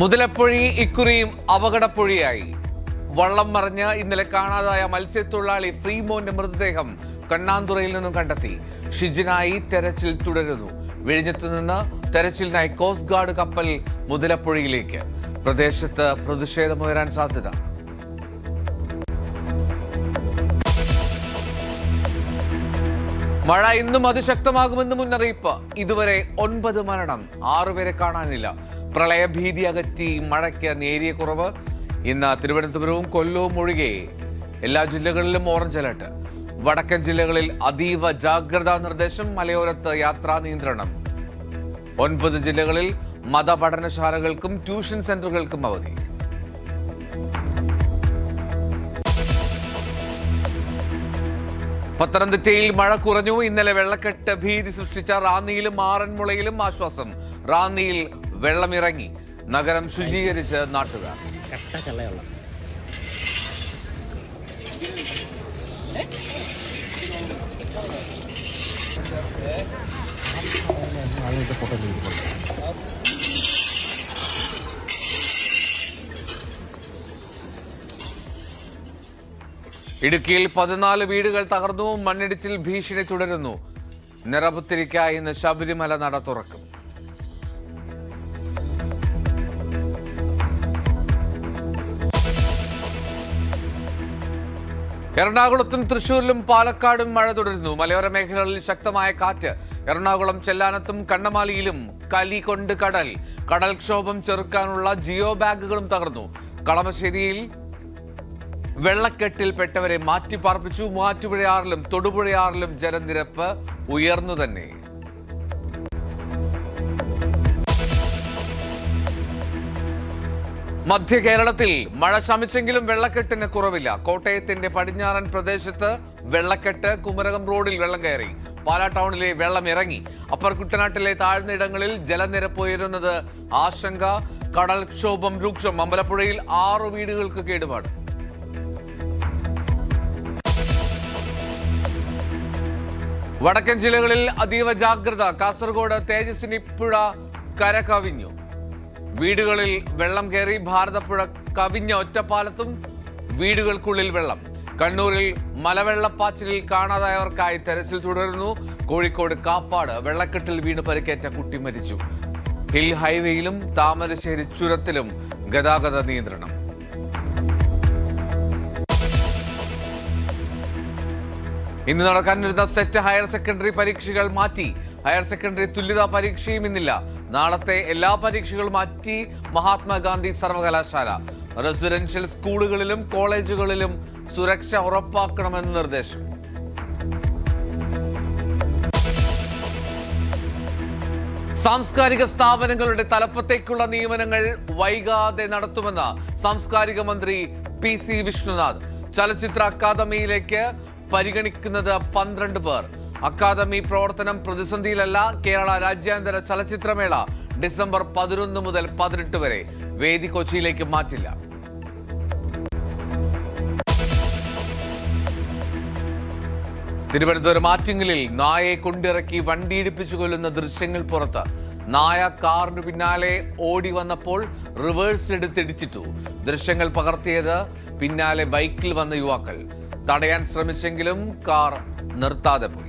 മുതലപ്പൊഴി ഇക്കുറിയും അപകടപ്പൊഴിയായി. വള്ളം മറിഞ്ഞ് ഇന്നലെ കാണാതായ മത്സ്യത്തൊഴിലാളി ഫ്രീമോന്റെ മൃതദേഹം കണ്ണാന്തുറയിൽ നിന്നും കണ്ടെത്തി. ഷിജിനായി തെരച്ചിൽ തുടരുന്നു. വിഴിഞ്ഞത്ത് നിന്ന് തെരച്ചിലിനായി കോസ്റ്റ് ഗാർഡ് കപ്പൽ മുതലപ്പൊഴിയിലേക്ക്. പ്രദേശത്ത് പ്രതിഷേധമുയരാൻ സാധ്യത. മഴ ഇന്നും അതിശക്തമാകുമെന്ന് മുന്നറിയിപ്പ്. ഇതുവരെ 9 മരണം, 6 പേരെ കാണാനില്ല. പ്രളയഭീതി അകറ്റി മഴയ്ക്ക് നേരിയ കുറവ്. ഇന്ന് തിരുവനന്തപുരവും കൊല്ലവും ഒഴികെ എല്ലാ ജില്ലകളിലും ഓറഞ്ച് അലർട്ട്. വടക്കൻ ജില്ലകളിൽ അതീവ ജാഗ്രതാ നിർദ്ദേശം. മലയോരത്ത് യാത്രാ നിയന്ത്രണം. 9 ജില്ലകളിൽ മതപഠനശാലകൾക്കും ട്യൂഷൻ സെന്ററുകൾക്കും അവധി. പത്തനംതിട്ടയിൽ മഴ കുറഞ്ഞു. ഇന്നലെ വെള്ളക്കെട്ട് ഭീതി സൃഷ്ടിച്ച റാന്നിയിലും ആറന്മുളയിലും ആശ്വാസം. റാന്നിയിൽ വെള്ളമിറങ്ങി. നഗരം ശുചീകരിച്ച് നാട്ടുകാർ. ഇടുക്കിയിൽ 14 വീടുകൾ തകർന്നു. മണ്ണിടിച്ചിൽ ഭീഷണി തുടരുന്നു. നിറപുത്തിരിക്കായി ഇന്ന് ശബരിമല നട തുറക്കും. എറണാകുളത്തും തൃശൂരിലും പാലക്കാടും മഴ തുടരുന്നു. മലയോര മേഖലകളിൽ ശക്തമായ കാറ്റ്. എറണാകുളം ചെല്ലാനത്തും കണ്ണമാലിയിലും കലി കൊണ്ട് കടൽ. കടൽക്ഷോഭം ചെറുക്കാനുള്ള ജിയോ ബാഗുകളും തകർന്നു. കളമശ്ശേരിയിൽ വെള്ളക്കെട്ടിൽപ്പെട്ടവരെ മാറ്റിപ്പാർപ്പിച്ചു. മൂവാറ്റുപുഴയാറിലും തൊടുപുഴയാറിലും ജലനിരപ്പ് ഉയർന്നു തന്നെ. മധ്യ കേരളത്തിൽ മഴ ശമിച്ചെങ്കിലും വെള്ളക്കെട്ടിന് കുറവില്ല. കോട്ടയത്തിന്റെ പടിഞ്ഞാറൻ പ്രദേശത്ത് വെള്ളക്കെട്ട്. കുമരകം റോഡിൽ വെള്ളം കയറി. പാലാ ടൗണിലെ വെള്ളം ഇറങ്ങി. അപ്പർ കുട്ടനാട്ടിലെ താഴ്ന്ന ഇടങ്ങളിൽ ജലനിരപ്പ് ഉയരുന്നത് ആശങ്ക. കടൽക്ഷോഭം രൂക്ഷം. അമ്പലപ്പുഴയിൽ 6 വീടുകൾക്ക് കേടുപാട്. വടക്കൻ ജില്ലകളിൽ അതീവ ജാഗ്രത. കാസർഗോഡ് തേജസ്വിനി പുഴ കര കവിഞ്ഞു. വീടുകളിൽ വെള്ളം കയറി. ഭാരതപ്പുഴ കവിഞ്ഞ ഒറ്റപ്പാലത്തും വീടുകൾക്കുള്ളിൽ വെള്ളം. കണ്ണൂരിൽ മലവെള്ളപ്പാച്ചിലിൽ കാണാതായവർക്കായി തെരച്ചിൽ തുടരുന്നു. കോഴിക്കോട് കാപ്പാട് വെള്ളക്കെട്ടിൽ വീണ് പരിക്കേറ്റ കുട്ടി മരിച്ചു. ഹിൽ ഹൈവേയിലും താമരശ്ശേരി ചുരത്തിലും ഗതാഗത നിയന്ത്രണം. ഇന്ന് നടക്കാനിരുന്ന സെറ്റ് ഹയർ സെക്കൻഡറി പരീക്ഷകൾ മാറ്റി. ഹയർ സെക്കൻഡറി തുല്യതാ പരീക്ഷയും ഇന്നില്ല. നാളത്തെ എല്ലാ പരീക്ഷകളും മാറ്റി മഹാത്മാഗാന്ധി സർവകലാശാല. റെസിഡൻഷ്യൽ സ്കൂളുകളിലും കോളേജുകളിലും സുരക്ഷ ഉറപ്പാക്കണമെന്ന് നിർദ്ദേശം. സാംസ്കാരിക സ്ഥാപനങ്ങളുടെ തലപ്പത്തേക്കുള്ള നിയമനങ്ങൾ വൈകാതെ നടത്തുമെന്ന് സാംസ്കാരിക മന്ത്രി PC വിഷ്ണുനാഥ്. ചലച്ചിത്ര അക്കാദമിയിലേക്ക് പരിഗണിക്കുന്നത് 12 പേർ. അക്കാദമി പ്രവർത്തനം പ്രതിസന്ധിയിലല്ല. കേരള രാജ്യാന്തര ചലച്ചിത്രമേള ഡിസംബർ 11 മുതൽ 18 വരെ. വേദി കൊച്ചിയിലേക്ക് മാറ്റില്ല. തിരുവനന്തപുരം ആറ്റിങ്ങലിൽ നായയെ കൊണ്ടിറക്കി വണ്ടിയിടിപ്പിച്ചു കൊല്ലുന്ന ദൃശ്യങ്ങൾ പുറത്ത്. നായ കാറിന് പിന്നാലെ ഓടി വന്നപ്പോൾ റിവേഴ്സ് എടുത്തിടിച്ചിട്ടു. ദൃശ്യങ്ങൾ പകർത്തിയത് പിന്നാലെ ബൈക്കിൽ വന്ന യുവാക്കൾ. തടയാൻ ശ്രമിച്ചെങ്കിലും കാർ നിർത്താതെ പോയി.